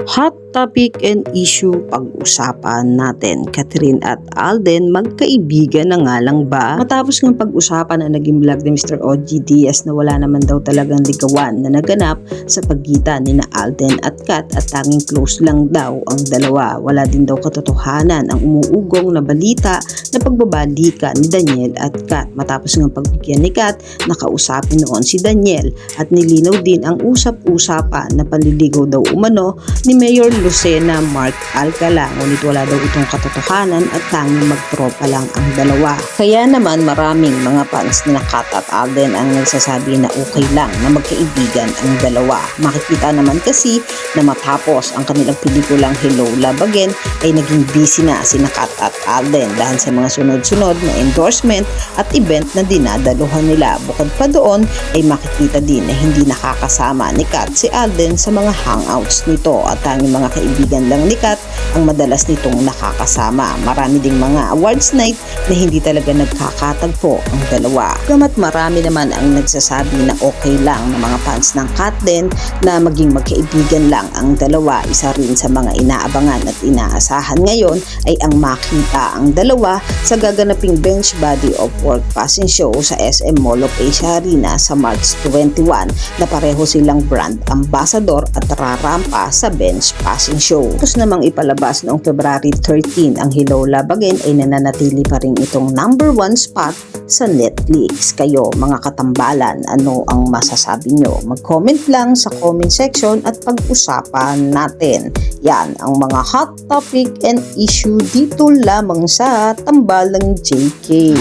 Hot topic and issue pag-usapan natin. Catherine at Alden, magkaibigan na nga lang ba? Matapos ng pag-usapan na naging vlog ni Mr. OG Diaz na wala naman daw talagang ligawan na naganap sa pagitan ni na Alden at Kat at tanging close lang daw ang dalawa. Wala din daw katotohanan ang umuugong na balita na pagbabalikan ni Daniel at Kat. Matapos ng pagbigyan ni Kat, nakausapin noon si Daniel at nilinaw din ang usap-usapan na panliligaw daw umano ni Mayor Lucena Mark Alcala, ngunit wala daw itong katotohanan at tanging magtropa lang ang dalawa. Kaya naman maraming mga fans ni Kat at Alden ang nagsasabi na okay lang na magkaibigan ang dalawa. Makikita naman kasi na matapos ang kanilang pelikulang Hello Love Again ay naging busy na si Kat at Alden dahil sa mga sunod-sunod na endorsement at event na dinadaluhan nila. Bukod pa doon ay makikita din na hindi nakakasama ni Kat si Alden sa mga hangouts nito at tanging mga kaibigan lang ni Kat ang madalas nitong nakakasama. Marami ding mga awards night na hindi talaga nagkakatagpo ang dalawa. Gamat marami naman ang nagsasabi na okay lang ng mga fans ng Kat din na maging magkaibigan lang ang dalawa. Isa rin sa mga inaabangan at inaasahan ngayon ay ang makita ang dalawa sa gaganaping Bench Body of Work passing show sa SM Mall of Asia Arena sa March 21 na pareho silang brand ambassador at rarampa sa bench passing show. Tapos namang ipalabas noong February 13 ang Hello Love Again ay nananatili pa rin itong number 1 spot sa Netflix. Kayo mga katambalan, ano ang masasabi nyo? Mag-comment lang sa comment section at pag-usapan natin. Yan ang mga hot topic and issue dito lamang sa Tambalang JK.